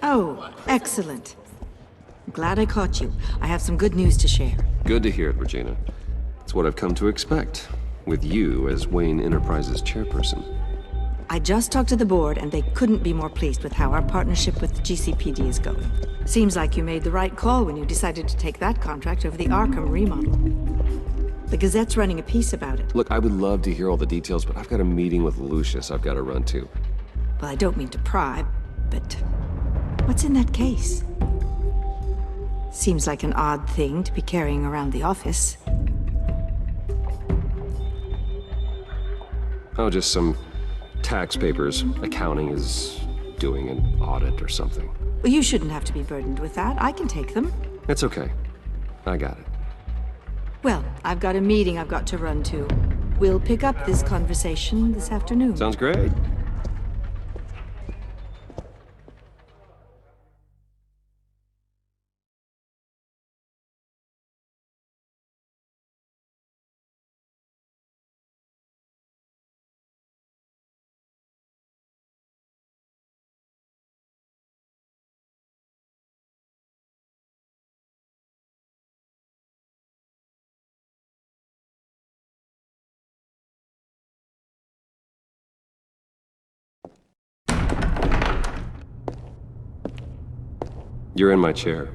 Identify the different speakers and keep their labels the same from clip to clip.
Speaker 1: Oh, excellent. Glad I caught you. I have some good news to share.
Speaker 2: Good to hear it, Regina. It's what I've come to expect, with you as Wayne Enterprises chairperson.
Speaker 1: I just talked to the board, and they couldn't be more pleased with how our partnership with the GCPD is going. Seems like you made the right call when you decided to take that contract over the Arkham remodel. The Gazette's running a piece about it.
Speaker 2: Look, I would love to hear all the details, but I've got a meeting with Lucius I've got to run to.
Speaker 1: Well, I don't mean to pry, but what's in that case? Seems like an odd thing to be carrying around the office.
Speaker 2: Oh, just some tax papers. Accounting is doing an audit or something.
Speaker 1: Well, you shouldn't have to be burdened with that. I can take them.
Speaker 2: It's okay. I got it.
Speaker 1: Well, I've got a meeting I've got to run to. We'll pick up this conversation this afternoon.
Speaker 2: Sounds great. You're in my chair.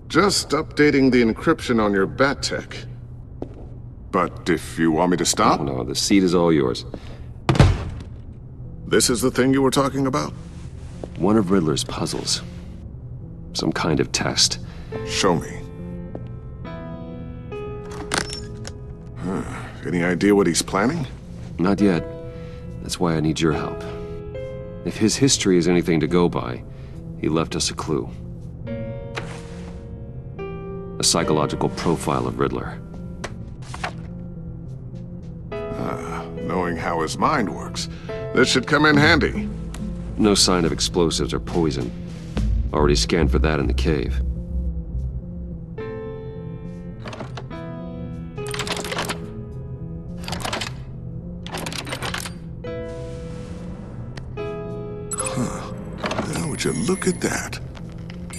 Speaker 3: Just updating the encryption on your bat tech. But if you want me to stop?
Speaker 2: Oh, no, the seat is all yours.
Speaker 3: This is the thing you were talking about?
Speaker 2: One of Riddler's puzzles. Some kind of test.
Speaker 3: Show me. Any idea what he's planning?
Speaker 2: Not yet. That's why I need your help. If his history is anything to go by, he left us a clue. A psychological profile of Riddler.
Speaker 3: Knowing how his mind works, this should come in handy.
Speaker 2: No sign of explosives or poison. Already scanned for that in the cave.
Speaker 3: Now would you look at that?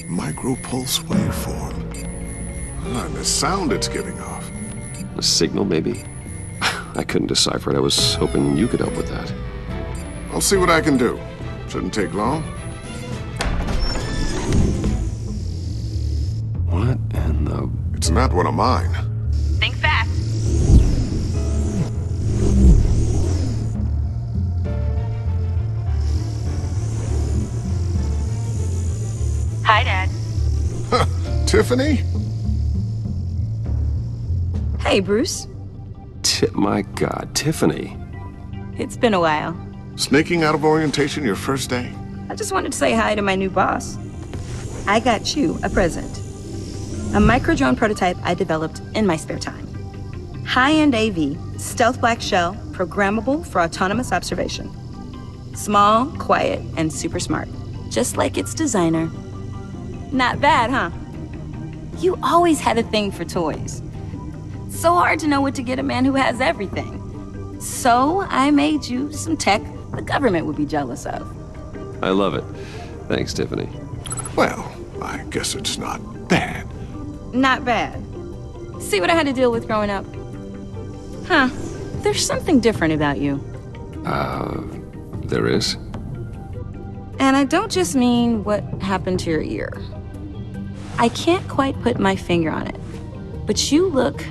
Speaker 3: Micro-pulse waveform. And the sound it's giving off.
Speaker 2: A signal, maybe? I couldn't decipher it. I was hoping you could help with that.
Speaker 3: I'll see what I can do. Shouldn't take long.
Speaker 2: What in the...
Speaker 3: It's not one of mine.
Speaker 4: Think fast. Hi, Dad.
Speaker 3: Tiffany?
Speaker 4: Hey, Bruce.
Speaker 2: My God, Tiffany.
Speaker 4: It's been a while.
Speaker 3: Sneaking out of orientation your first day?
Speaker 4: I just wanted to say hi to my new boss. I got you a present. A micro-drone prototype I developed in my spare time. High-end AV, stealth black shell, programmable for autonomous observation. Small, quiet, and super smart. Just like its designer. Not bad, huh? You always had a thing for toys. So hard to know what to get a man who has everything. So I made you some tech the government would be jealous of.
Speaker 2: I love it. Thanks, Tiffany.
Speaker 3: Well, I guess it's not bad.
Speaker 4: Not bad. See what I had to deal with growing up? Huh. There's something different about you.
Speaker 2: There is?
Speaker 4: And I don't just mean what happened to your ear. I can't quite put my finger on it. But you look...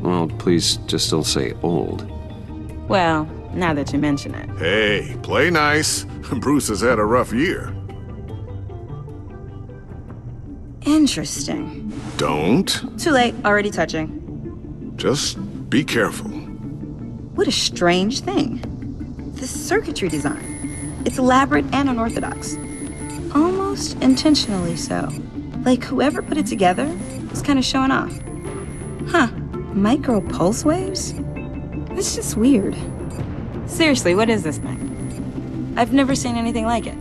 Speaker 2: Well, please just don't say old.
Speaker 4: Well, now that you mention it.
Speaker 3: Hey, play nice. Bruce has had a rough year.
Speaker 4: Interesting.
Speaker 3: Don't.
Speaker 4: Too late, already touching.
Speaker 3: Just be careful.
Speaker 4: What a strange thing. The circuitry design. It's elaborate and unorthodox. Almost intentionally so. Like whoever put it together was kind of showing off. Huh, micro pulse waves? It's just weird. Seriously, what is this thing? I've never seen anything like it.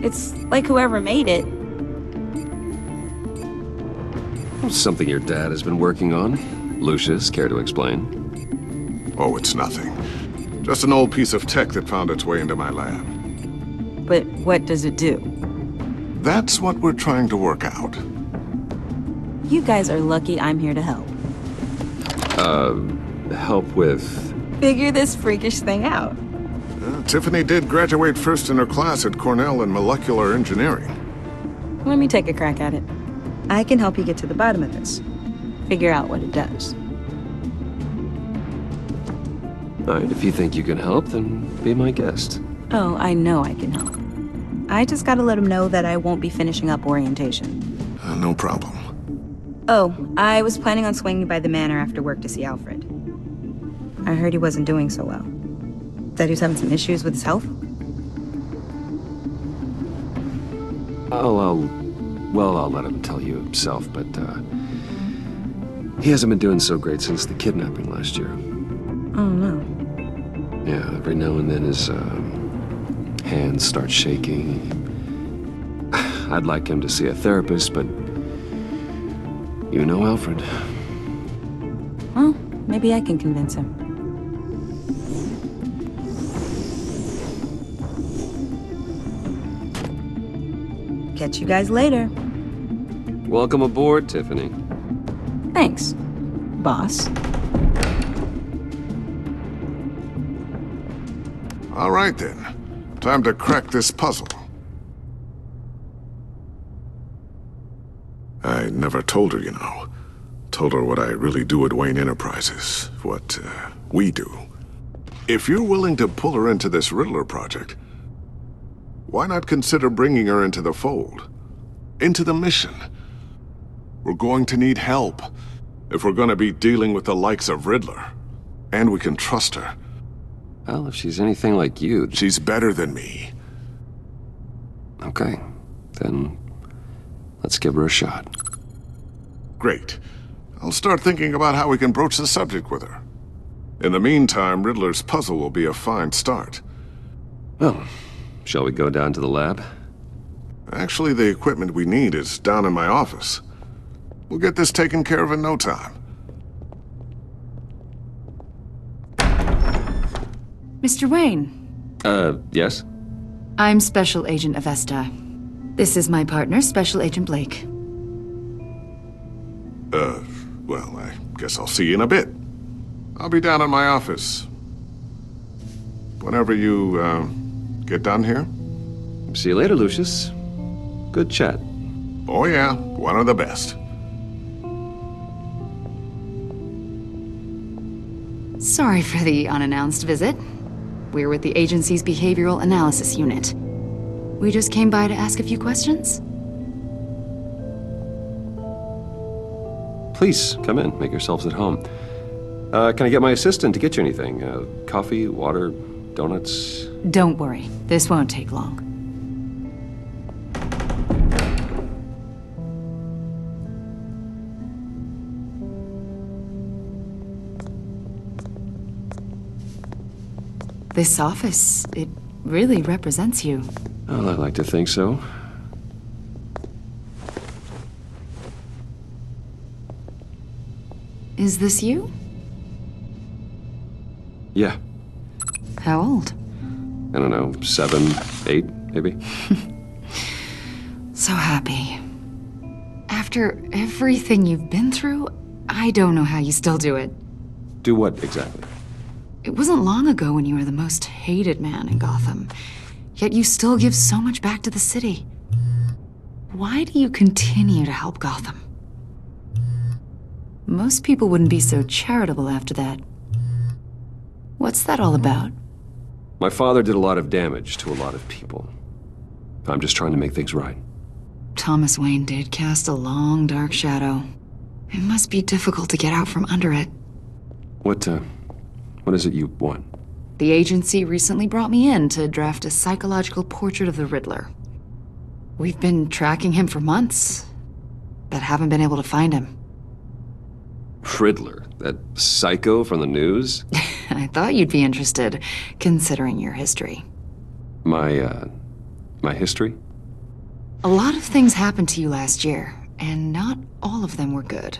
Speaker 4: It's like whoever made it.
Speaker 2: Something your dad has been working on. Lucius, care to explain?
Speaker 3: Oh, it's nothing. Just an old piece of tech that found its way into my lab.
Speaker 4: But what does it do?
Speaker 3: That's what we're trying to work out.
Speaker 4: You guys are lucky I'm here to help.
Speaker 2: Help with...
Speaker 4: Figure this freakish thing out.
Speaker 3: Tiffany did graduate first in her class at Cornell in molecular engineering.
Speaker 4: Let me take a crack at it. I can help you get to the bottom of this. Figure out what it does.
Speaker 2: Alright, if you think you can help, then be my guest.
Speaker 4: Oh, I know I can help. I just gotta let him know that I won't be finishing up orientation.
Speaker 3: No problem.
Speaker 4: Oh, I was planning on swinging by the manor after work to see Alfred. I heard he wasn't doing so well. That he was having some issues with his health?
Speaker 2: I'll let him tell you himself, but, he hasn't been doing so great since the kidnapping last year.
Speaker 4: Oh, no.
Speaker 2: Yeah, every now and then his, hands start shaking. I'd like him to see a therapist, but you know Alfred.
Speaker 4: Well, maybe I can convince him. Catch you guys later.
Speaker 2: Welcome aboard, Tiffany.
Speaker 4: Thanks, boss.
Speaker 3: All right then. Time to crack this puzzle. I never told her, you know. Told her what I really do at Wayne Enterprises. What, we do. If you're willing to pull her into this Riddler project, why not consider bringing her into the fold? Into the mission? We're going to need help if we're going to be dealing with the likes of Riddler. And we can trust her.
Speaker 2: Well, if she's anything like you...
Speaker 3: She's better than me.
Speaker 2: Okay, then let's give her a shot.
Speaker 3: Great. I'll start thinking about how we can broach the subject with her. In the meantime, Riddler's puzzle will be a fine start.
Speaker 2: Well, shall we go down to the lab?
Speaker 3: Actually, the equipment we need is down in my office. We'll get this taken care of in no time.
Speaker 5: Mr. Wayne.
Speaker 2: Yes?
Speaker 5: I'm Special Agent Avesta. This is my partner, Special Agent Blake.
Speaker 3: Well, I guess I'll see you in a bit. I'll be down in my office. Whenever you, get done here.
Speaker 2: See you later, Lucius. Good chat.
Speaker 3: Oh yeah, one of the best.
Speaker 5: Sorry for the unannounced visit. We're with the agency's behavioral analysis unit. We just came by to ask a few questions.
Speaker 2: Please, come in. Make yourselves at home. Can I get my assistant to get you anything? Coffee, water, donuts?
Speaker 5: Don't worry, this won't take long. This office, it really represents you.
Speaker 2: Well, I like to think so.
Speaker 5: Is this you?
Speaker 2: Yeah.
Speaker 5: How old?
Speaker 2: I don't know, 7, 8, maybe?
Speaker 5: So happy. After everything you've been through, I don't know how you still do it.
Speaker 2: Do what, exactly?
Speaker 5: It wasn't long ago when you were the most hated man in Gotham, yet you still give so much back to the city. Why do you continue to help Gotham? Most people wouldn't be so charitable after that. What's that all about?
Speaker 2: My father did a lot of damage to a lot of people. I'm just trying to make things right.
Speaker 5: Thomas Wayne did cast a long, dark shadow. It must be difficult to get out from under it.
Speaker 2: What is it you want?
Speaker 5: The agency recently brought me in to draft a psychological portrait of the Riddler. We've been tracking him for months, but haven't been able to find him.
Speaker 2: Riddler? That psycho from the news?
Speaker 5: I thought you'd be interested, considering your history.
Speaker 2: My history?
Speaker 5: A lot of things happened to you last year, and not all of them were good.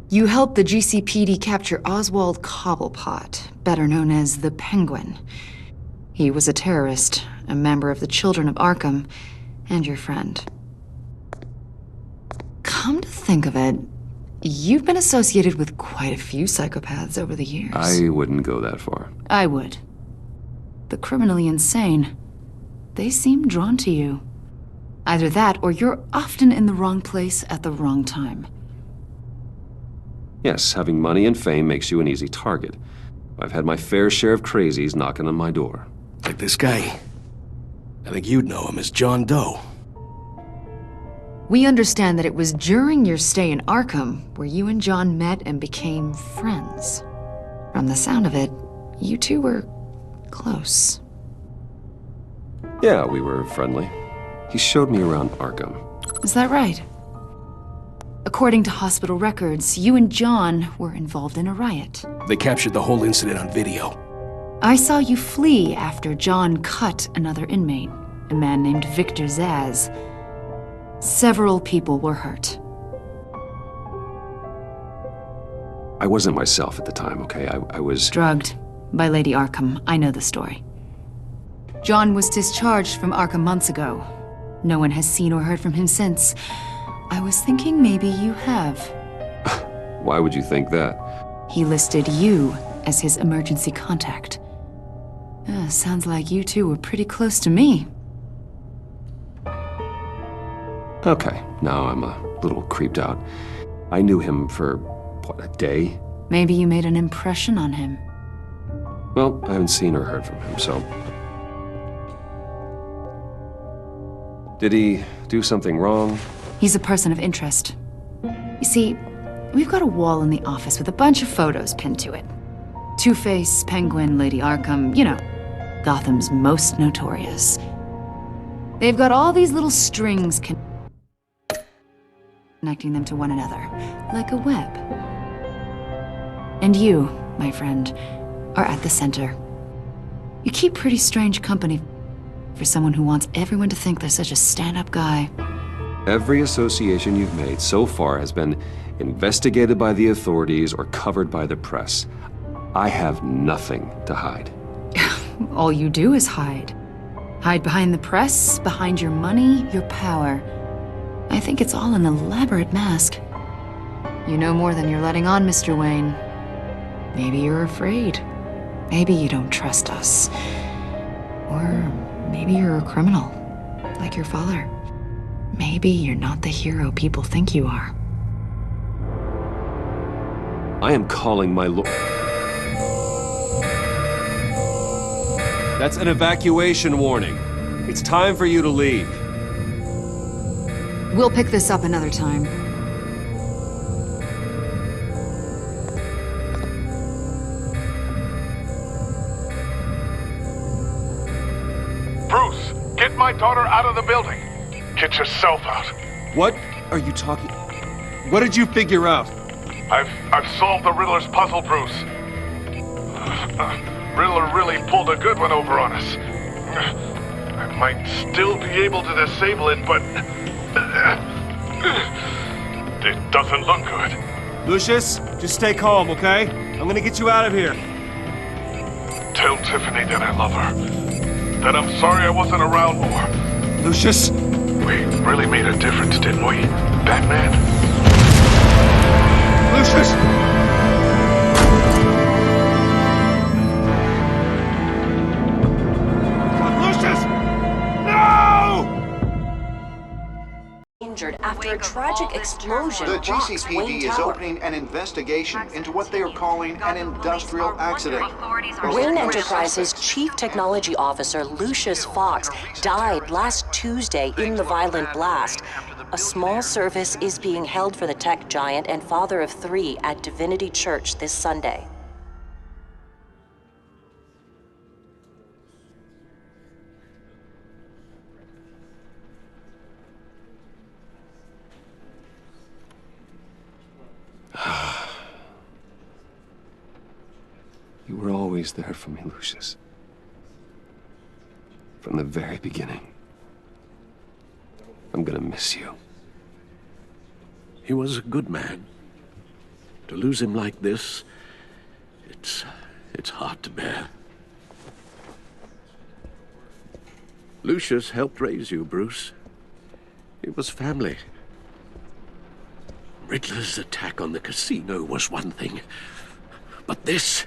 Speaker 5: You helped the GCPD capture Oswald Cobblepot, better known as the Penguin. He was a terrorist, a member of the Children of Arkham, and your friend. Come to think of it, you've been associated with quite a few psychopaths over the years.
Speaker 2: I wouldn't go that far.
Speaker 5: I would. The criminally insane. They seem drawn to you. Either that, or you're often in the wrong place at the wrong time.
Speaker 2: Yes, having money and fame makes you an easy target. I've had my fair share of crazies knocking on my door.
Speaker 6: Like this guy. I think you'd know him as John Doe.
Speaker 5: We understand that it was during your stay in Arkham where you and John met and became friends. From the sound of it, you two were close.
Speaker 2: Yeah, we were friendly. He showed me around Arkham.
Speaker 5: Is that right? According to hospital records, you and John were involved in a riot.
Speaker 6: They captured the whole incident on video.
Speaker 5: I saw you flee after John cut another inmate, a man named Victor Zaz. Several people were hurt.
Speaker 2: I wasn't myself at the time, okay? I was...
Speaker 5: Drugged by Lady Arkham. I know the story. John was discharged from Arkham months ago. No one has seen or heard from him since. I was thinking maybe you have.
Speaker 2: Why would you think that?
Speaker 5: He listed you as his emergency contact. Sounds like you two were pretty close to me.
Speaker 2: Okay, now I'm a little creeped out. I knew him for, what, a day?
Speaker 5: Maybe you made an impression on him.
Speaker 2: Well, I haven't seen or heard from him, so... Did he do something wrong?
Speaker 5: He's a person of interest. You see, we've got a wall in the office with a bunch of photos pinned to it. Two-Face, Penguin, Lady Arkham, you know, Gotham's most notorious. They've got all these little strings connecting them to one another, like a web. And you, my friend, are at the center. You keep pretty strange company for someone who wants everyone to think they're such a stand-up guy.
Speaker 2: Every association you've made so far has been investigated by the authorities or covered by the press. I have nothing to hide.
Speaker 5: All you do is hide. Hide behind the press, behind your money, your power. I think it's all an elaborate mask. You know more than you're letting on, Mr. Wayne. Maybe you're afraid. Maybe you don't trust us. Or maybe you're a criminal, like your father. Maybe you're not the hero people think you are.
Speaker 2: I am calling my lord. That's an evacuation warning. It's time for you to leave.
Speaker 5: We'll pick this up another time.
Speaker 7: Bruce, get my daughter out of the building. Get yourself out.
Speaker 2: What are you talking? What did you figure out?
Speaker 7: I've solved the Riddler's puzzle, Bruce. Riddler really pulled a good one over on us. I might still be able to disable it, but it doesn't look good.
Speaker 8: Lucius, just stay calm, okay? I'm gonna get you out of here.
Speaker 7: Tell Tiffany that I love her. That I'm sorry I wasn't around more.
Speaker 8: Lucius?
Speaker 7: We really made a difference, didn't we, Batman?
Speaker 8: Lucius! Lucius! No!
Speaker 9: Injured after a tragic explosion.
Speaker 10: The
Speaker 9: rocks
Speaker 10: GCPD
Speaker 9: Wayne
Speaker 10: is
Speaker 9: Tower.
Speaker 10: opening an investigation into what they are calling an industrial accident.
Speaker 9: Wayne Enterprises' Chief Technology Officer Lucius Fox died last Tuesday in the violent blast. A small service is being held for the tech giant and father of three at Divinity Church this Sunday.
Speaker 2: You were always there for me, Lucius. From the very beginning. I'm gonna miss you.
Speaker 6: He was a good man. To lose him like this, it's hard to bear. Lucius helped raise you, Bruce. It was family. Riddler's attack on the casino was one thing, but this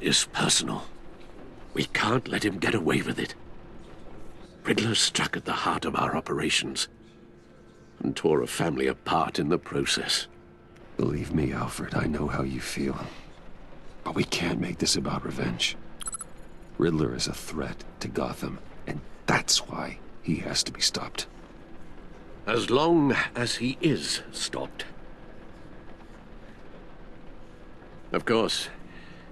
Speaker 6: is personal. We can't let him get away with it. Riddler struck at the heart of our operations and tore a family apart in the process.
Speaker 2: Believe me, Alfred, I know how you feel. But we can't make this about revenge. Riddler is a threat to Gotham, and that's why he has to be stopped.
Speaker 6: As long as he is stopped. Of course,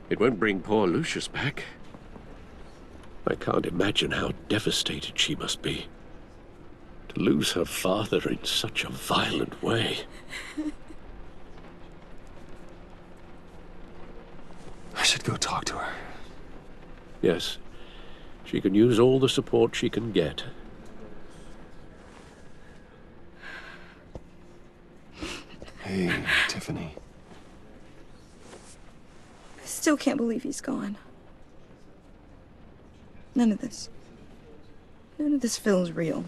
Speaker 6: it won't bring poor Lucius back. I can't imagine how devastated she must be. To lose her father in such a violent way.
Speaker 2: I should go talk to her.
Speaker 6: Yes, she can use all the support she can get.
Speaker 2: Hey, Tiffany.
Speaker 4: I still can't believe he's gone. None of this feels real.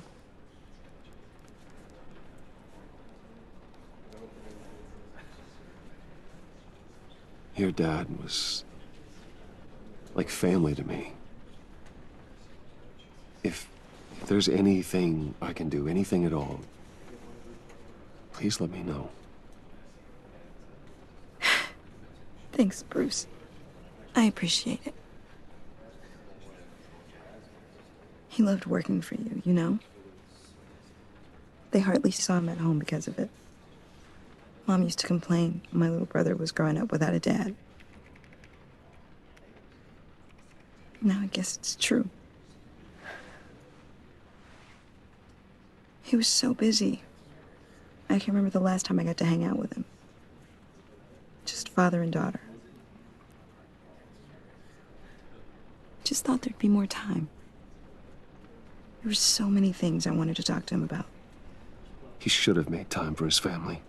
Speaker 2: Your dad was like family to me. If there's anything I can do, anything at all, please let me know.
Speaker 4: Thanks, Bruce. I appreciate it. He loved working for you, you know? They hardly saw him at home because of it. Mom used to complain my little brother was growing up without a dad. Now I guess it's true. He was so busy. I can't remember the last time I got to hang out with him. Just father and daughter. Just thought there'd be more time. There were so many things I wanted to talk to him about.
Speaker 2: He should have made time for his family.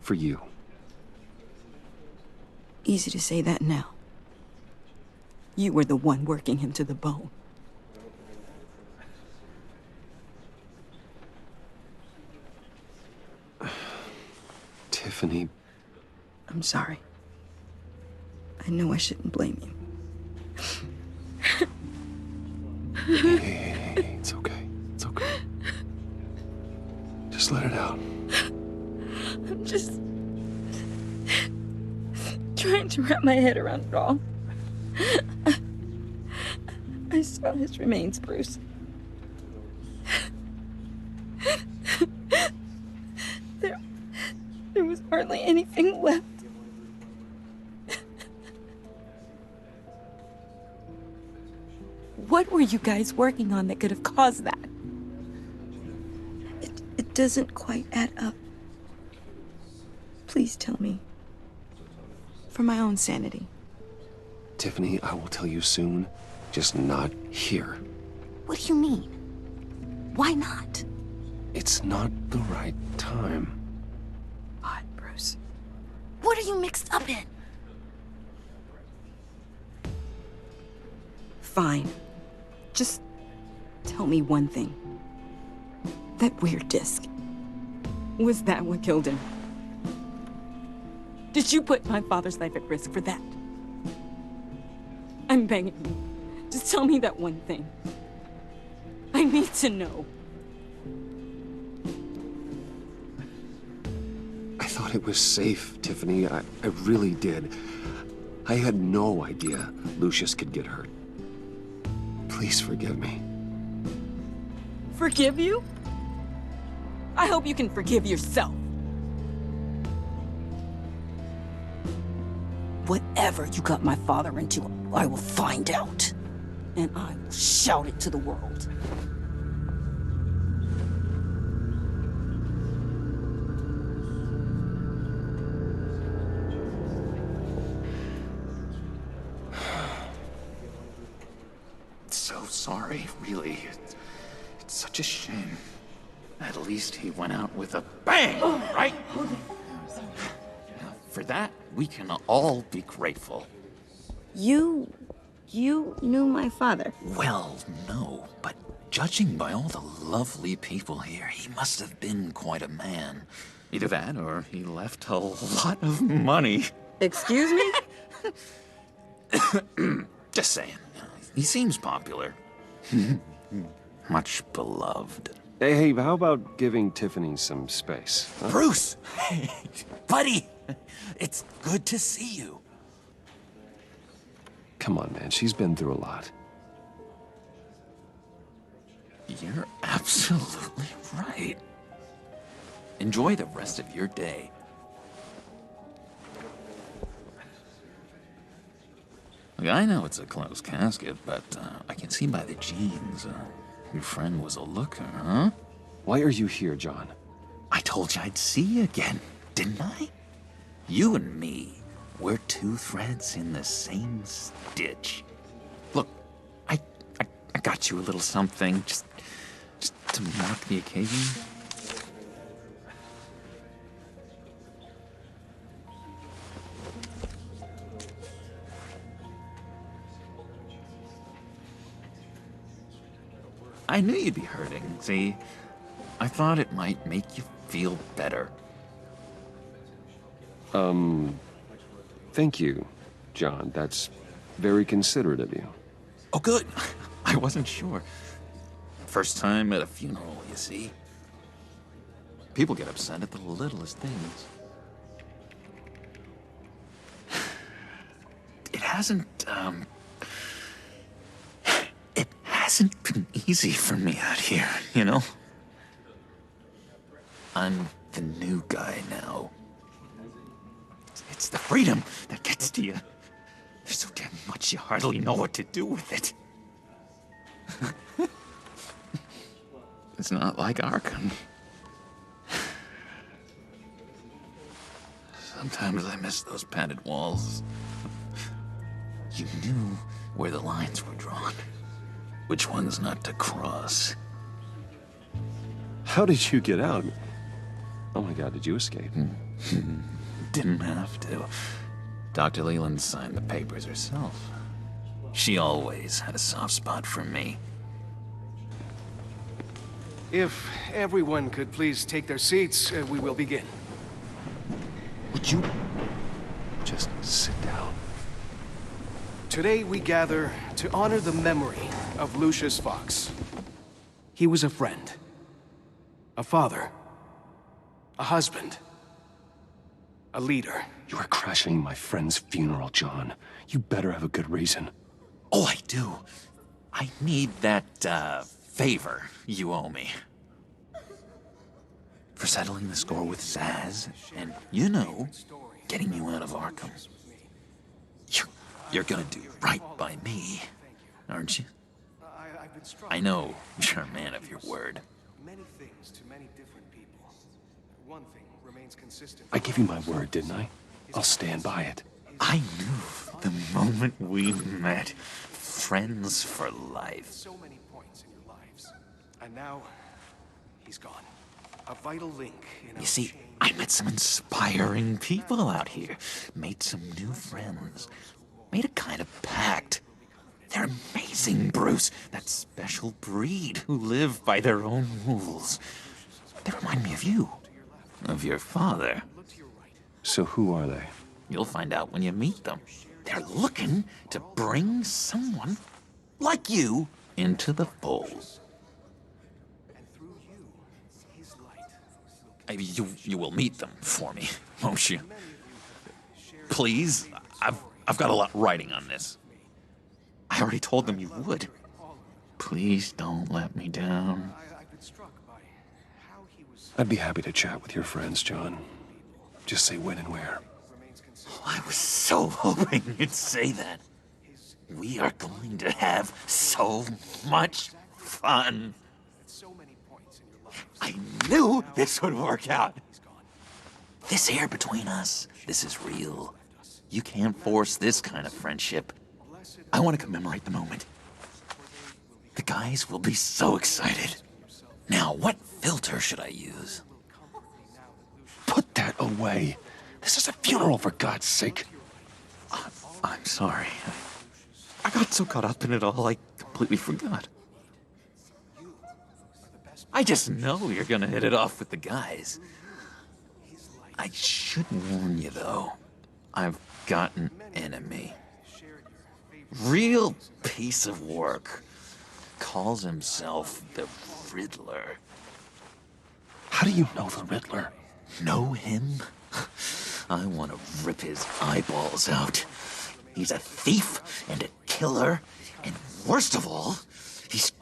Speaker 2: For you.
Speaker 4: Easy to say that now. You were the one working him to the bone.
Speaker 2: Tiffany.
Speaker 4: I'm sorry. I know I shouldn't blame you.
Speaker 2: Hey, it's okay. It's okay. Just let it out.
Speaker 4: I'm just trying to wrap my head around it all. I saw his remains, Bruce. There was hardly anything left. What were you guys working on that could have caused that? It doesn't quite add up. Please tell me. For my own sanity.
Speaker 2: Tiffany, I will tell you soon. Just not here.
Speaker 4: What do you mean? Why not?
Speaker 2: It's not the right time.
Speaker 4: Odd, Bruce. What are you mixed up in? Fine. Just tell me one thing. That weird disc. Was that what killed him? Did you put my father's life at risk for that? I'm begging you. Just tell me that one thing. I need to know.
Speaker 2: I thought it was safe, Tiffany. I really did. I had no idea Lucius could get hurt. Please forgive me.
Speaker 4: Forgive you? I hope you can forgive yourself. Whatever you got my father into, I will find out. And I will shout it to the world.
Speaker 11: So sorry, really. It's such a shame. At least he went out with a bang, right? that, we can all be grateful.
Speaker 4: You knew my father.
Speaker 11: Well, no, but judging by all the lovely people here, he must have been quite a man. Either that, or he left a lot of money.
Speaker 4: Excuse me?
Speaker 11: Just saying. He seems popular. Much beloved.
Speaker 2: Hey, how about giving Tiffany some space? Huh?
Speaker 11: Bruce! Hey, buddy! It's good to see you.
Speaker 2: Come on, man. She's been through a lot.
Speaker 11: You're absolutely right. Enjoy the rest of your day. Look, I know it's a closed casket, but I can see by the jeans, your friend was a looker, huh?
Speaker 2: Why are you here, John?
Speaker 11: I told you I'd see you again, didn't I? You and me, we're two threads in the same stitch. Look, I got you a little something, just to mark the occasion. I knew you'd be hurting, see? I thought it might make you feel better.
Speaker 2: Thank you, John. That's very considerate of you.
Speaker 11: Oh, good. I wasn't sure. First time at a funeral, you see? People get upset at the littlest things. It hasn't been easy for me out here, you know? I'm the new guy now. It's the freedom that gets to you. There's so damn much you hardly know what to do with it. It's not like Arkham. Sometimes I miss those padded walls. You knew where the lines were drawn. Which ones not to cross.
Speaker 2: How did you get out? Oh my God, did you escape?
Speaker 11: Didn't have to. Dr. Leland signed the papers herself. She always had a soft spot for me.
Speaker 8: If everyone could please take their seats, we will begin.
Speaker 2: Would you just sit down?
Speaker 8: Today we gather to honor the memory of Lucius Fox. He was a friend, a father, a husband, a leader.
Speaker 2: You are crashing my friend's funeral, John. You better have a good reason.
Speaker 11: Oh, I do. I need that, favor you owe me. For settling the score with Zaz, and, you know, getting you out of Arkham. You're gonna do right by me, aren't you? I know you're a man of your word.
Speaker 8: Many things to many different people. One thing remains consistent.
Speaker 2: I gave you my word, didn't I? I'll stand by it.
Speaker 11: I knew the moment we met. Friends for life.
Speaker 8: So many points in your lives. And now, he's gone. A vital link in our
Speaker 11: You see,
Speaker 8: chain.
Speaker 11: I met some inspiring people out here. Made some new friends. Made a kind of pact. They're amazing, Bruce. That special breed who live by their own rules. They remind me of you. Of your father.
Speaker 2: So who are they?
Speaker 11: You'll find out when you meet them. They're looking to bring someone like you into the fold. You will meet them for me, won't you? Please, I've got a lot writing on this. I already told them you would. Please don't let me down.
Speaker 2: I'd be happy to chat with your friends, John. Just say when and where.
Speaker 11: I was so hoping you'd say that. We are going to have so much fun. I knew this would work out. This air between us, this is real. You can't force this kind of friendship. I want to commemorate the moment. The guys will be so excited. Now, what filter should I use?
Speaker 2: Put that away. This is a funeral, for God's sake.
Speaker 11: I'm sorry. I got so caught up in it all, I completely forgot. I just know you're gonna hit it off with the guys. I should warn you, though. I've got an enemy. Real piece of work. Calls himself the Riddler.
Speaker 2: How do you know the Riddler?
Speaker 11: Know him? I want to rip his eyeballs out. He's a thief and a killer, and worst of all, he's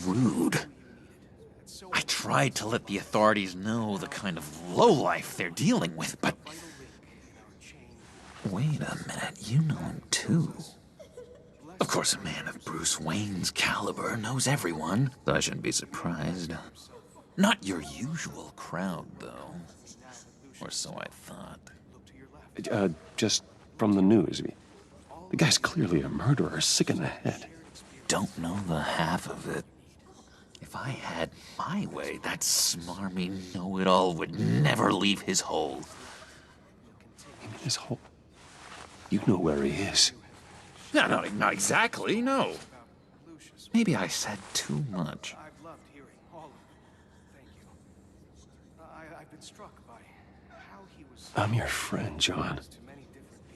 Speaker 11: rude. I tried to let the authorities know the kind of lowlife they're dealing with, but... Wait a minute, you know him too. Of course, a man of Bruce Wayne's caliber knows everyone, so I shouldn't be surprised. Not your usual crowd, though. Or so I thought.
Speaker 2: Just from the news. The guy's clearly a murderer, sick in the head.
Speaker 11: Don't know the half of it. If I had my way, that smarmy know-it-all would never leave his hole.
Speaker 2: You mean his hole? You know where he is.
Speaker 11: No, not exactly, no. Maybe I said too much.
Speaker 8: I've loved hearing all of it. Thank you. I've been struck by how he was...
Speaker 2: I'm your friend, John.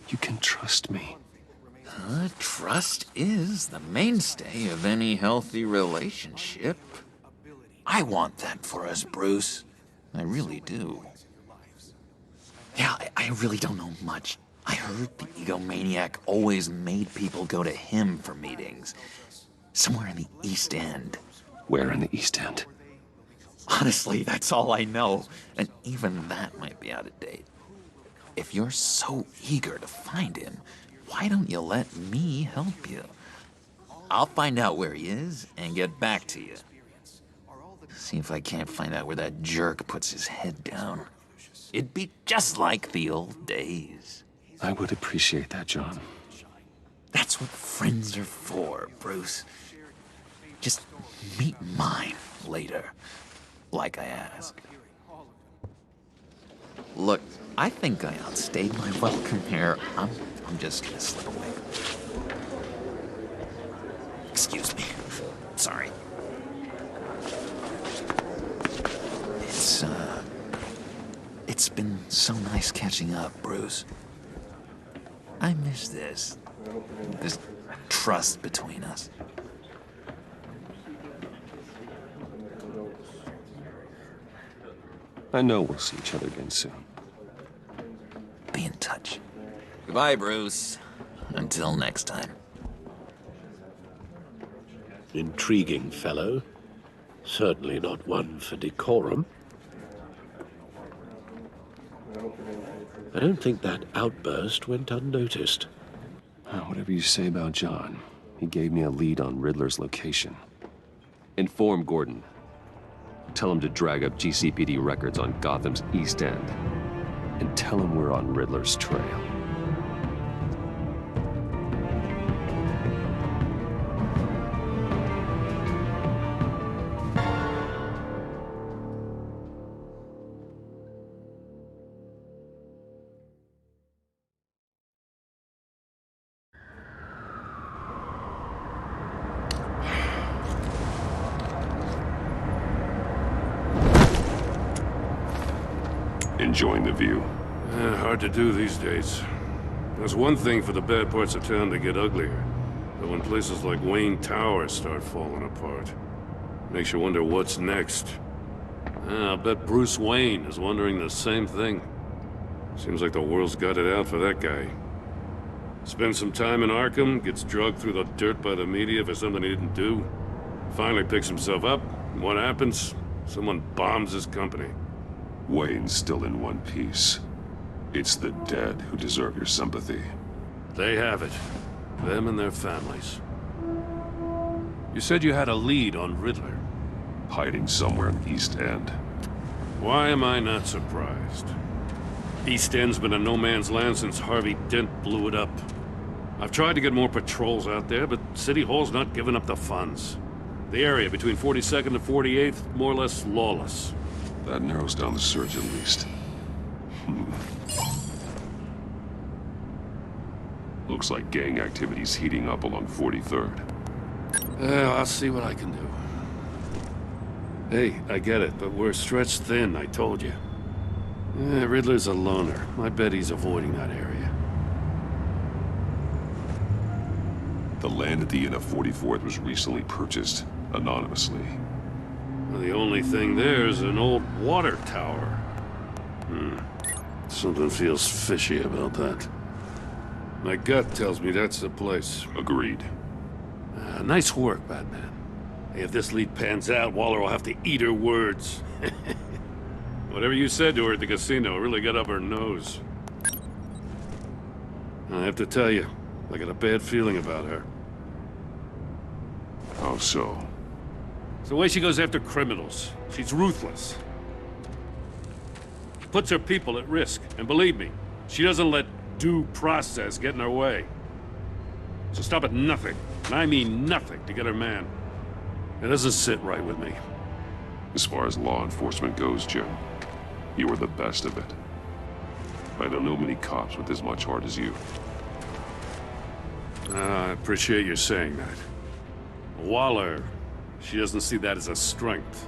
Speaker 2: You can trust me.
Speaker 11: Trust is the mainstay of any healthy relationship. I want that for us, Bruce. I really do. Yeah, I really don't know much. I heard the egomaniac always made people go to him for meetings. Somewhere in the East End.
Speaker 2: Where in the East End?
Speaker 11: Honestly, that's all I know. And even that might be out of date. If you're so eager to find him, why don't you let me help you? I'll find out where he is and get back to you. See if I can't find out where that jerk puts his head down. It'd be just like the old days.
Speaker 2: I would appreciate that, John.
Speaker 11: That's what friends are for, Bruce. Just meet mine later, like I asked. Look, I think I outstayed my welcome here. I'm just gonna slip away. Excuse me. Sorry. It's been so nice catching up, Bruce. I miss this trust between us.
Speaker 2: I know we'll see each other again soon.
Speaker 11: Be in touch. Goodbye, Bruce. Until next time.
Speaker 6: Intriguing fellow. Certainly not one for decorum. I don't think that outburst went unnoticed.
Speaker 2: Whatever you say about John, he gave me a lead on Riddler's location. Inform Gordon. Tell him to drag up GCPD records on Gotham's East End. And tell him we're on Riddler's trail. Enjoying the view.
Speaker 12: Hard to do these days. There's one thing for the bad parts of town to get uglier. But when places like Wayne Tower start falling apart, makes you wonder what's next. I'll bet Bruce Wayne is wondering the same thing. Seems like the world's got it out for that guy. Spends some time in Arkham, gets drugged through the dirt by the media for something he didn't do. Finally picks himself up, and what happens? Someone bombs his company.
Speaker 2: Wayne's still in one piece. It's the dead who deserve your sympathy.
Speaker 12: They have it. Them and their families. You said you had a lead on Riddler.
Speaker 2: Hiding somewhere in the East End.
Speaker 12: Why am I not surprised? East End's been a no-man's land since Harvey Dent blew it up. I've tried to get more patrols out there, but City Hall's not giving up the funds. The area between 42nd and 48th, more or less lawless.
Speaker 2: That narrows down the search at least. Looks like gang activity's heating up along 43rd.
Speaker 12: I'll see what I can do. Hey, I get it, but we're stretched thin, I told you. Riddler's a loner. I bet he's avoiding that area.
Speaker 2: The land at the end of 44th was recently purchased, anonymously.
Speaker 12: Well, the only thing there is an old water tower. Something feels fishy about that. My gut tells me that's the place.
Speaker 2: Agreed.
Speaker 12: Nice work, Batman. Hey, if this lead pans out, Waller will have to eat her words. Whatever you said to her at the casino really got up her nose. I have to tell you, I got a bad feeling about her.
Speaker 2: How so?
Speaker 12: It's the way she goes after criminals. She's ruthless. Puts her people at risk. And believe me, she doesn't let due process get in her way. So stop at nothing, and I mean nothing, to get her man. It doesn't sit right with me.
Speaker 2: As far as law enforcement goes, Jim, you were the best of it. I don't know many cops with as much heart as you.
Speaker 12: I appreciate you saying that. Waller, she doesn't see that as a strength.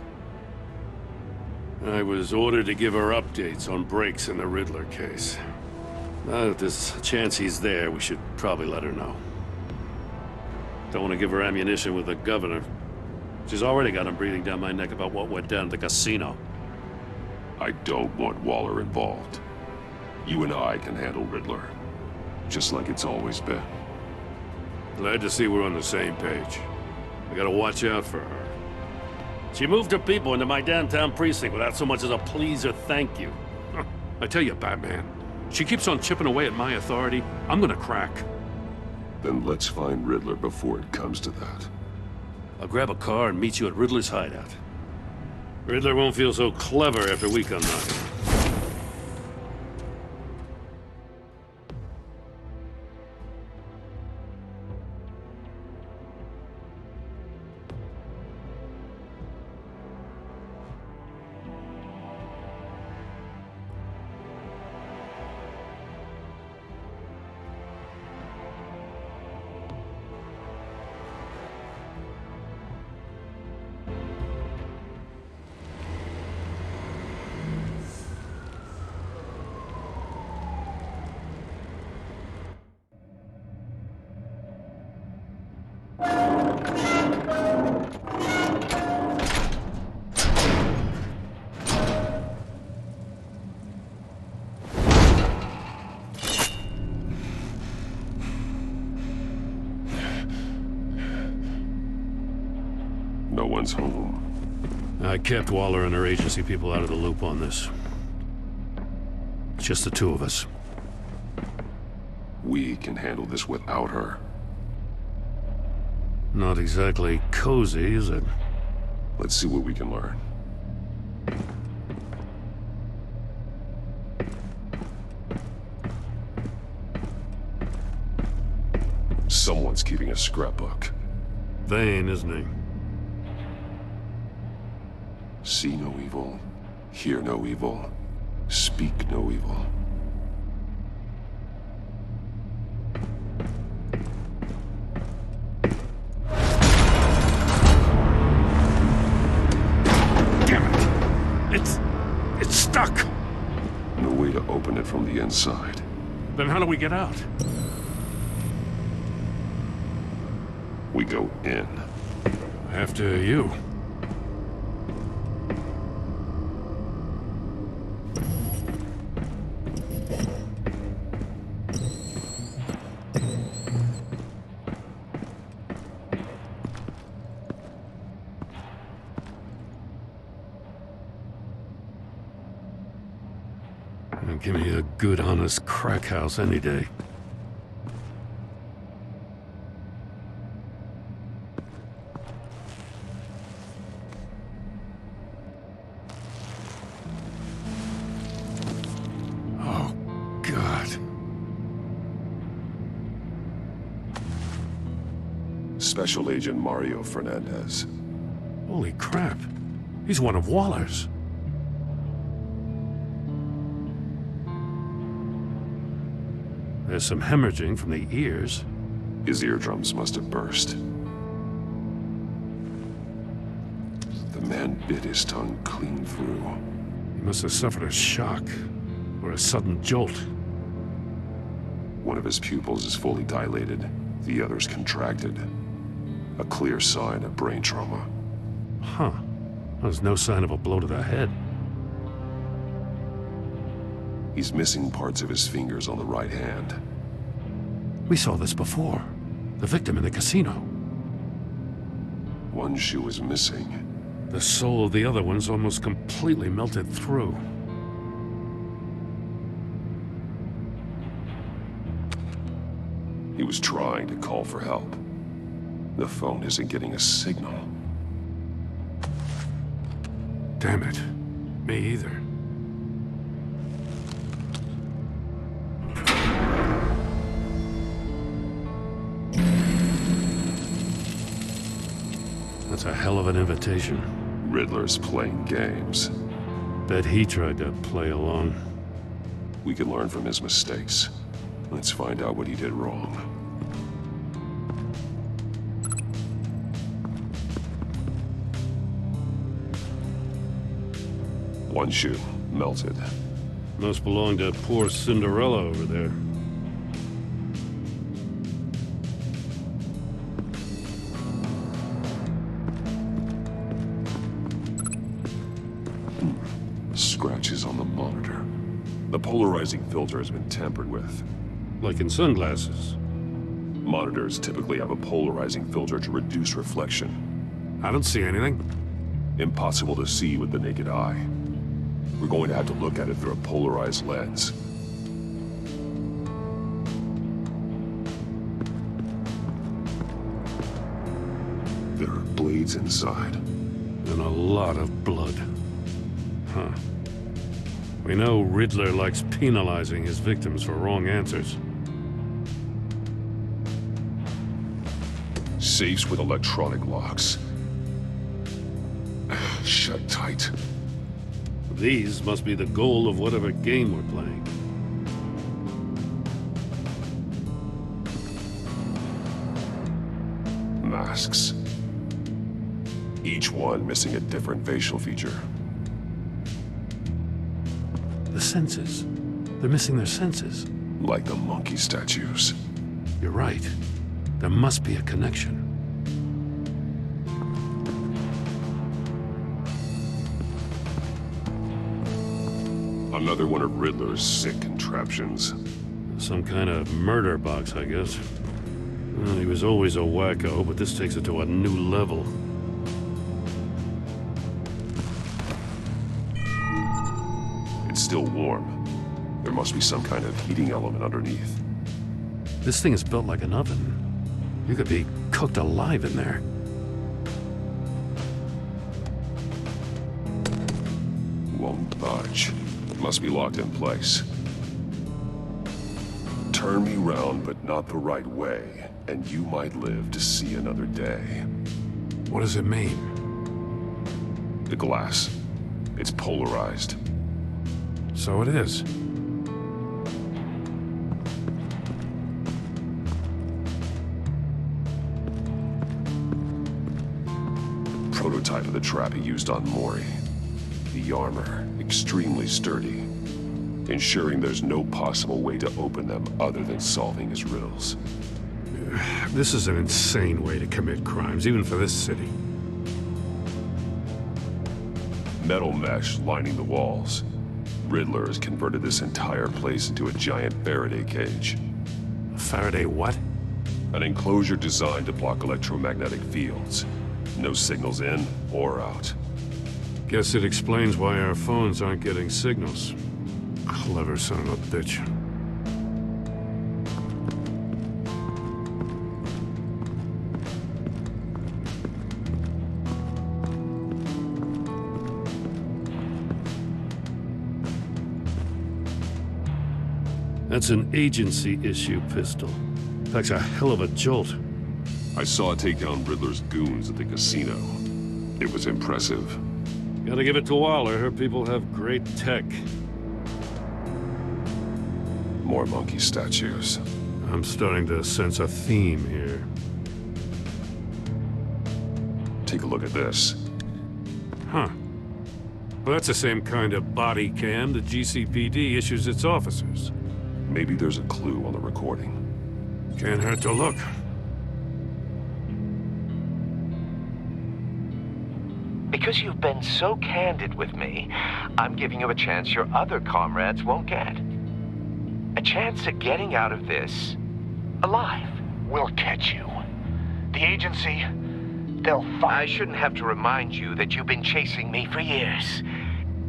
Speaker 12: I was ordered to give her updates on breaks in the Riddler case. If there's a chance he's there, we should probably let her know. Don't want to give her ammunition with the governor. She's already got him breathing down my neck about what went down at the casino.
Speaker 2: I don't want Waller involved. You and I can handle Riddler, just like it's always been.
Speaker 12: Glad to see we're on the same page. I gotta watch out for her. She moved her people into my downtown precinct without so much as a please or thank you. I tell you, Batman, she keeps on chipping away at my authority, I'm gonna crack.
Speaker 2: Then let's find Riddler before it comes to that.
Speaker 12: I'll grab a car and meet you at Riddler's hideout. Riddler won't feel so clever after we come knocking.
Speaker 2: No one's home.
Speaker 12: I kept Waller and her agency people out of the loop on this. It's just the two of us.
Speaker 2: We can handle this without her.
Speaker 12: Not exactly cozy, is it?
Speaker 2: Let's see what we can learn. Someone's keeping a scrapbook.
Speaker 12: Vain, isn't he?
Speaker 2: See no evil, hear no evil, speak no evil.
Speaker 12: Damn it! It's stuck!
Speaker 2: No way to open it from the inside.
Speaker 12: Then how do we get out?
Speaker 2: We go in.
Speaker 12: After you. Give me a good, honest crack house any day. Oh, God.
Speaker 2: Special Agent Mario Fernandez.
Speaker 12: Holy crap. He's one of Waller's. There's some hemorrhaging from the ears.
Speaker 2: His eardrums must have burst. The man bit his tongue clean through.
Speaker 12: He must have suffered a shock, or a sudden jolt.
Speaker 2: One of his pupils is fully dilated, the other's contracted. A clear sign of brain trauma.
Speaker 12: Huh. There's no sign of a blow to the head.
Speaker 2: He's missing parts of his fingers on the right hand.
Speaker 12: We saw this before. The victim in the casino.
Speaker 2: One shoe is missing.
Speaker 12: The sole of the other one's almost completely melted through.
Speaker 2: He was trying to call for help. The phone isn't getting a signal.
Speaker 12: Damn it. Me either. That's a hell of an invitation.
Speaker 2: Riddler's playing games.
Speaker 12: Bet he tried to play along.
Speaker 2: We can learn from his mistakes. Let's find out what he did wrong. One shoe, melted.
Speaker 12: Must belong to poor Cinderella over there.
Speaker 2: Scratches on the monitor. The polarizing filter has been tampered with.
Speaker 12: Like in sunglasses.
Speaker 2: Monitors typically have a polarizing filter to reduce reflection.
Speaker 12: I don't see anything.
Speaker 2: Impossible to see with the naked eye. We're going to have to look at it through a polarized lens. There are blades inside.
Speaker 12: And a lot of blood. Huh. We know Riddler likes penalizing his victims for wrong answers.
Speaker 2: Safes with electronic locks. Shut tight.
Speaker 12: These must be the goal of whatever game we're playing.
Speaker 2: Masks. Each one missing a different facial feature.
Speaker 12: The senses. They're missing their senses.
Speaker 2: Like the monkey statues.
Speaker 12: You're right. There must be a connection.
Speaker 2: Another one of Riddler's sick contraptions.
Speaker 12: Some kind of murder box, I guess. Well, he was always a wacko, but this takes it to a new level.
Speaker 2: It's still warm. There must be some kind of heating element underneath.
Speaker 12: This thing is built like an oven. You could be cooked alive in there.
Speaker 2: Won't budge. Must be locked in place. Turn me round, but not the right way, and you might live to see another day.
Speaker 12: What does it mean?
Speaker 2: The glass. It's polarized.
Speaker 12: So it is.
Speaker 2: Prototype of the trap he used on Mori. The armor, extremely sturdy, ensuring there's no possible way to open them other than solving his riddles.
Speaker 12: This is an insane way to commit crimes, even for this city.
Speaker 2: Metal mesh lining the walls. Riddler has converted this entire place into a giant Faraday cage.
Speaker 12: A Faraday what?
Speaker 2: An enclosure designed to block electromagnetic fields. No signals in or out.
Speaker 12: Guess it explains why our phones aren't getting signals. Clever son of a bitch. That's an agency-issue pistol. Packs a hell of a jolt.
Speaker 2: I saw it take down Riddler's goons at the casino. It was impressive.
Speaker 12: Gotta give it to Waller. Her people have great tech.
Speaker 2: More monkey statues.
Speaker 12: I'm starting to sense a theme here.
Speaker 2: Take a look at this.
Speaker 12: Huh. Well, that's the same kind of body cam the GCPD issues its officers.
Speaker 2: Maybe there's a clue on the recording.
Speaker 12: Can't hurt to look.
Speaker 13: Because you've been so candid with me, I'm giving you a chance your other comrades won't get. A chance at getting out of this alive.
Speaker 7: We'll catch you. The agency, they'll find...
Speaker 13: I shouldn't have to remind you that you've been chasing me for years.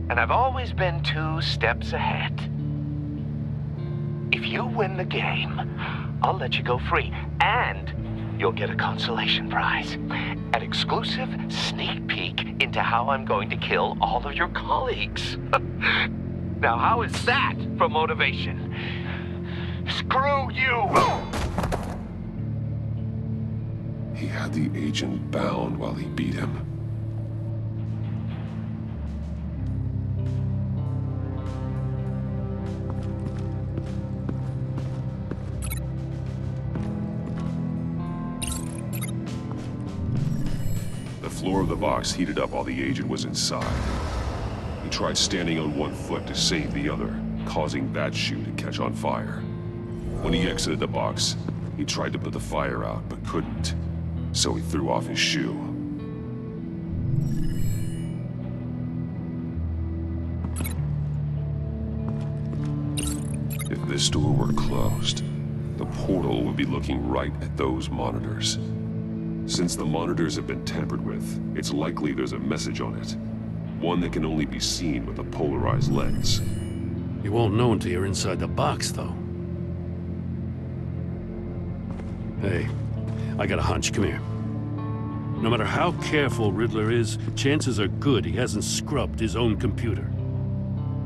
Speaker 13: And I've always been 2 steps ahead. If you win the game, I'll let you go free. And you'll get a consolation prize. An exclusive sneak peek into how I'm going to kill all of your colleagues. Now, how is that for motivation? Screw you!
Speaker 2: He had the agent bound while he beat him. The floor of the box heated up while the agent was inside. He tried standing on one foot to save the other, causing that shoe to catch on fire. When he exited the box, he tried to put the fire out, but couldn't. So he threw off his shoe. If this door were closed, the portal would be looking right at those monitors. Since the monitors have been tampered with, it's likely there's a message on it. One that can only be seen with a polarized lens.
Speaker 12: You won't know until you're inside the box, though. Hey, I got a hunch. Come here. No matter how careful Riddler is, chances are good he hasn't scrubbed his own computer.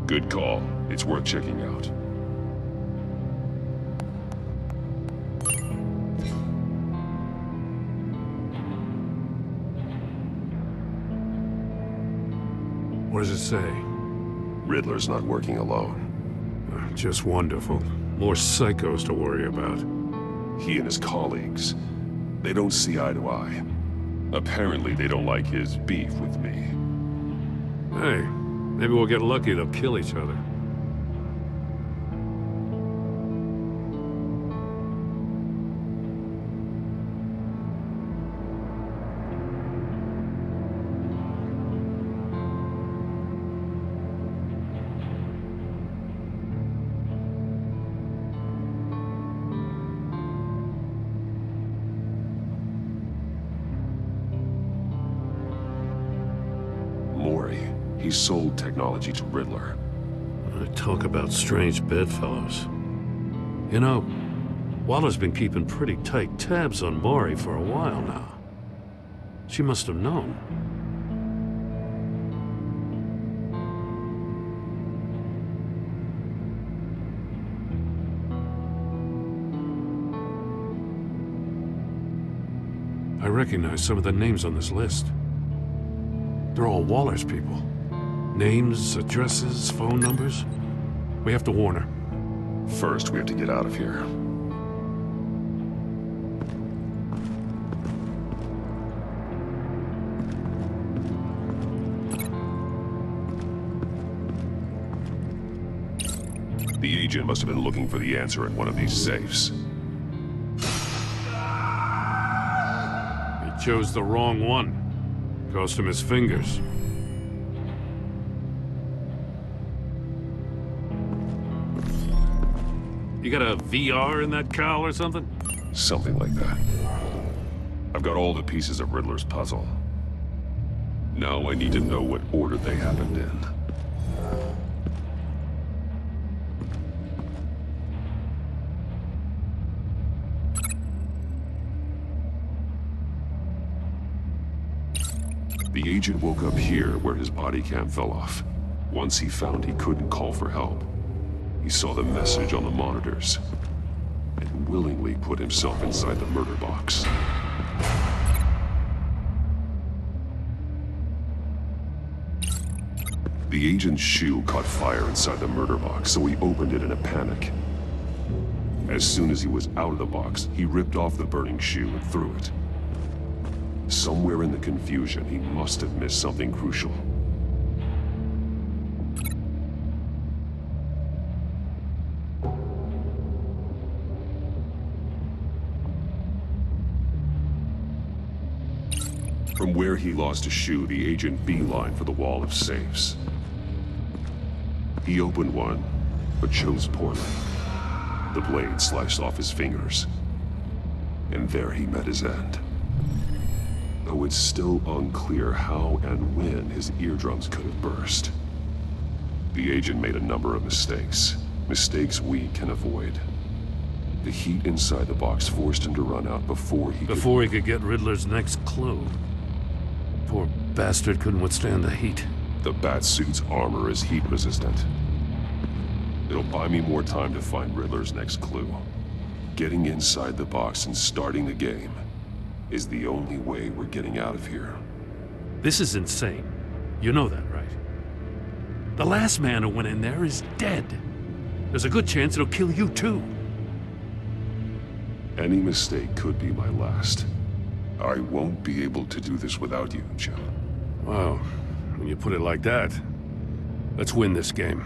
Speaker 2: Good call. It's worth checking out.
Speaker 12: What does it say?
Speaker 2: Riddler's not working alone.
Speaker 12: Just wonderful. More psychos to worry about.
Speaker 2: He and his colleagues, they don't see eye to eye. Apparently, they don't like his beef with me.
Speaker 12: Hey, maybe we'll get lucky they'll kill each other.
Speaker 2: He sold technology to Riddler.
Speaker 12: Talk about strange bedfellows. You know, Waller's been keeping pretty tight tabs on Maury for a while now. She must have known. I recognize some of the names on this list. They're all Waller's people. Names, addresses, phone numbers. We have to warn her.
Speaker 2: First, we have to get out of here. The agent must have been looking for the answer in one of these safes.
Speaker 12: He chose the wrong one. Cost him his fingers. You got a VR in that cowl or something?
Speaker 2: Something like that. I've got all the pieces of Riddler's puzzle. Now I need to know what order they happened in. The agent woke up here where his body cam fell off. Once he found he couldn't call for help, he saw the message on the monitors and willingly put himself inside the murder box. The agent's shoe caught fire inside the murder box, so he opened it in a panic. As soon as he was out of the box, he ripped off the burning shoe and threw it. Somewhere in the confusion, he must have missed something crucial. From where he lost a shoe, the agent beelined for the wall of safes. He opened one, but chose poorly. The blade sliced off his fingers. And there he met his end. Though it's still unclear how and when his eardrums could have burst. The agent made a number of mistakes. Mistakes we can avoid. The heat inside the box forced him to run out before he
Speaker 12: could get Riddler's next clue. Poor bastard couldn't withstand the heat.
Speaker 2: The Batsuit's armor is heat-resistant. It'll buy me more time to find Riddler's next clue. Getting inside the box and starting the game is the only way we're getting out of here.
Speaker 12: This is insane. You know that, right? The last man who went in there is dead. There's a good chance it'll kill you too.
Speaker 2: Any mistake could be my last. I won't be able to do this without you, Jim.
Speaker 12: Wow, when you put it like that, let's win this game.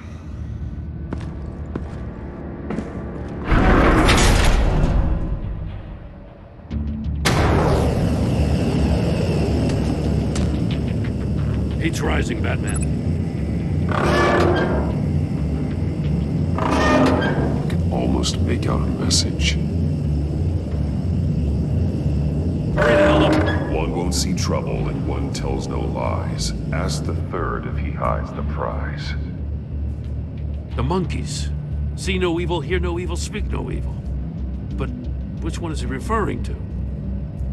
Speaker 12: Heat's rising, Batman.
Speaker 2: I can almost make out a message.
Speaker 12: Hurry the hell up!
Speaker 2: One won't see trouble and one tells no lies. Ask the third if he hides the prize.
Speaker 12: The monkeys. See no evil, hear no evil, speak no evil. But which one is he referring to?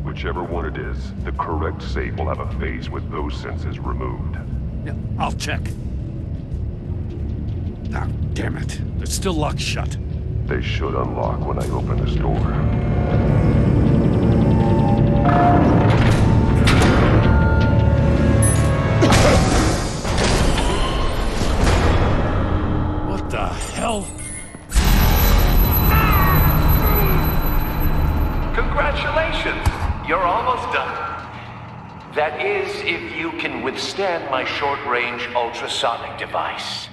Speaker 2: Whichever one it is, the correct safe will have a phase with those senses removed.
Speaker 12: Yeah, I'll check. Ah, damn it. They're still locked shut.
Speaker 2: They should unlock when I open this door.
Speaker 12: What the hell?
Speaker 13: Congratulations! You're almost done. That is, if you can withstand my short-range ultrasonic device.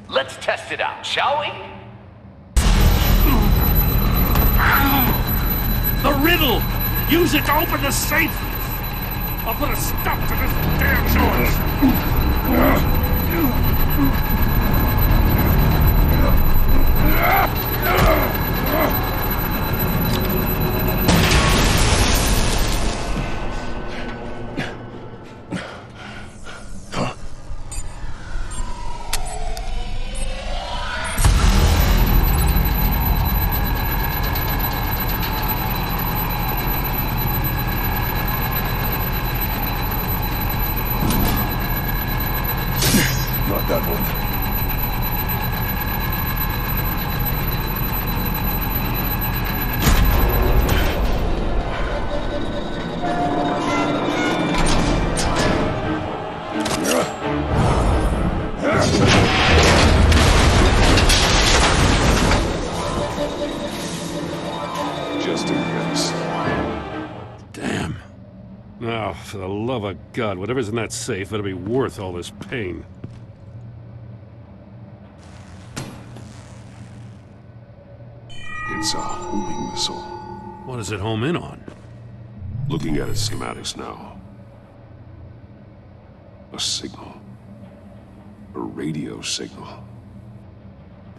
Speaker 13: Let's test it out, shall we?
Speaker 12: The riddle! Use it to open the safe! I'll put a stop to this damn
Speaker 2: Not that one. Just in case.
Speaker 12: Damn. Now, for the love of God, whatever's in that safe better be worth all this pain.
Speaker 2: It's a homing missile.
Speaker 12: What does it home in on?
Speaker 2: Looking at its schematics now. A signal. A radio signal.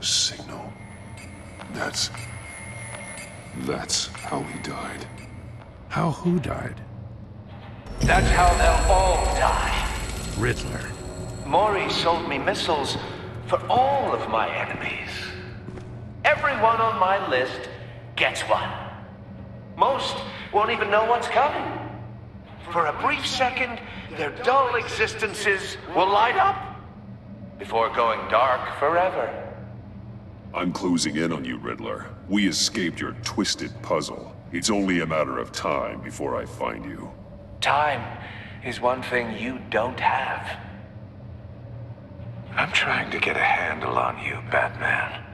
Speaker 2: A signal. That's how he died.
Speaker 12: How who died?
Speaker 13: That's how they'll all die.
Speaker 12: Riddler.
Speaker 13: Maury sold me missiles for all of my enemies. Everyone on my list gets one. Most won't even know what's coming. For a brief second, their dull existences will light up before going dark forever.
Speaker 2: I'm closing in on you, Riddler. We escaped your twisted puzzle. It's only a matter of time before I find you.
Speaker 13: Time is one thing you don't have. I'm trying to get a handle on you, Batman.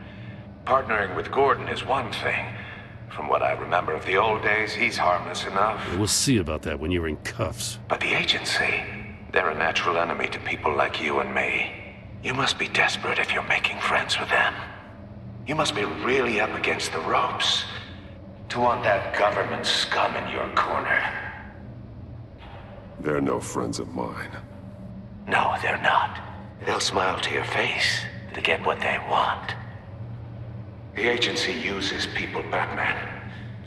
Speaker 14: Partnering with Gordon is one thing. From what I remember of the old days, he's harmless enough.
Speaker 12: We'll see about that when you're in cuffs.
Speaker 14: But the agency, they're a natural enemy to people like you and me. You must be desperate if you're making friends with them. You must be really up against the ropes to want that government scum in your corner.
Speaker 2: They're no friends of mine.
Speaker 14: No, they're not. They'll smile to your face to get what they want. The agency uses people, Batman.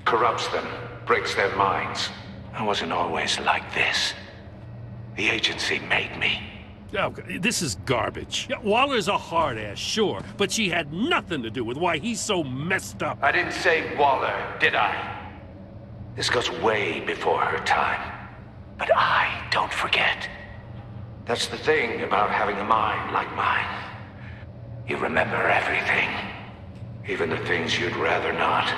Speaker 14: Corrupts them, breaks their minds. I wasn't always like this. The agency made me.
Speaker 12: Oh, this is garbage. Yeah, Waller's a hard-ass, sure, but she had nothing to do with why he's so messed up.
Speaker 14: I didn't say Waller, did I? This goes way before her time. But I don't forget. That's the thing about having a mind like mine. You remember everything. Even the things you'd rather not.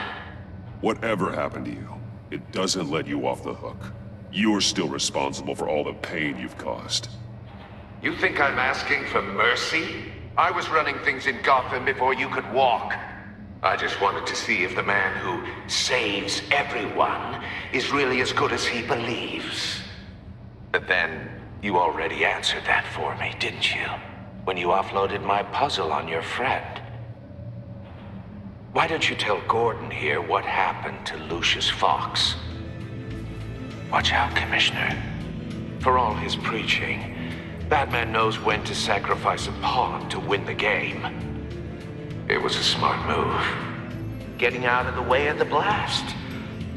Speaker 2: Whatever happened to you, it doesn't let you off the hook. You're still responsible for all the pain you've caused.
Speaker 14: You think I'm asking for mercy? I was running things in Gotham before you could walk. I just wanted to see if the man who saves everyone is really as good as he believes. But then, you already answered that for me, didn't you? When you offloaded my puzzle on your friend. Why don't you tell Gordon here what happened to Lucius Fox? Watch out, Commissioner. For all his preaching, Batman knows when to sacrifice a pawn to win the game. It was a smart move. Getting out of the way of the blast.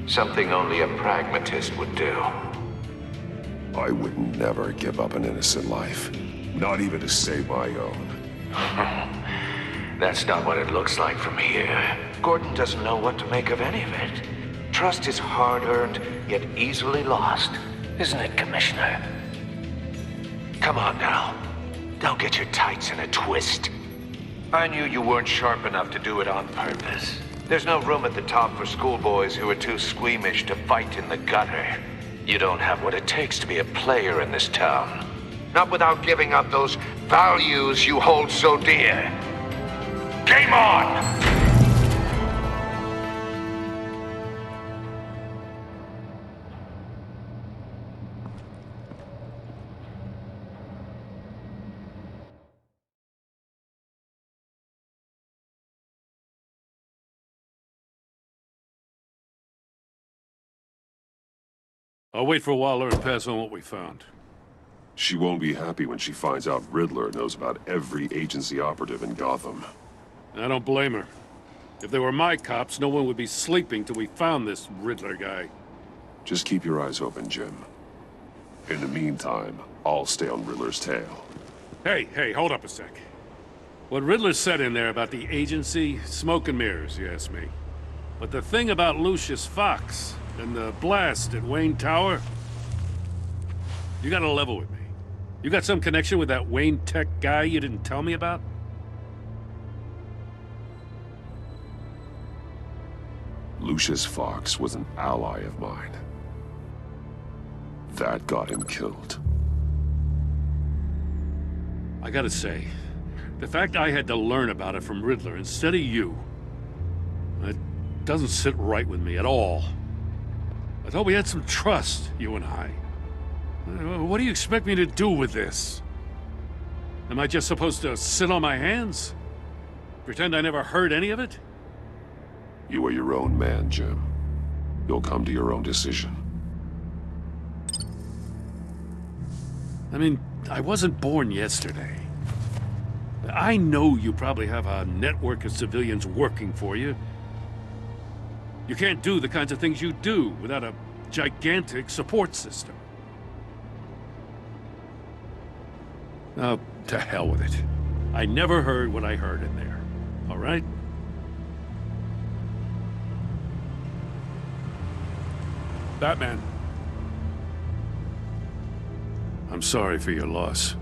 Speaker 14: Something only a pragmatist would do.
Speaker 2: I would never give up an innocent life. Not even to save my own.
Speaker 14: That's not what it looks like from here. Gordon doesn't know what to make of any of it. Trust is hard-earned, yet easily lost. Isn't it, Commissioner? Come on now. Don't get your tights in a twist. I knew you weren't sharp enough to do it on purpose. There's no room at the top for schoolboys who are too squeamish to fight in the gutter. You don't have what it takes to be a player in this town. Not without giving up those values you hold so dear. Game on!
Speaker 12: I'll wait for Waller and pass on what we found.
Speaker 2: She won't be happy when she finds out Riddler knows about every agency operative in Gotham.
Speaker 12: I don't blame her. If they were my cops, no one would be sleeping till we found this Riddler guy.
Speaker 2: Just keep your eyes open, Jim. In the meantime, I'll stay on Riddler's tail.
Speaker 12: Hey, hold up a sec. What Riddler said in there about the agency, smoke and mirrors, you ask me. But the thing about Lucius Fox and the blast at Wayne Tower, you gotta level with me. You got some connection with that Wayne Tech guy you didn't tell me about?
Speaker 2: Lucius Fox was an ally of mine. That got him killed.
Speaker 12: I gotta say, the fact I had to learn about it from Riddler instead of you, it doesn't sit right with me at all. I thought we had some trust, you and I. What do you expect me to do with this? Am I just supposed to sit on my hands? Pretend I never heard any of it?
Speaker 2: You are your own man, Jim. You'll come to your own decision.
Speaker 12: I mean, I wasn't born yesterday. I know you probably have a network of civilians working for you. You can't do the kinds of things you do without a gigantic support system. Oh, to hell with it. I never heard what I heard in there. All right? Batman. I'm sorry for your loss.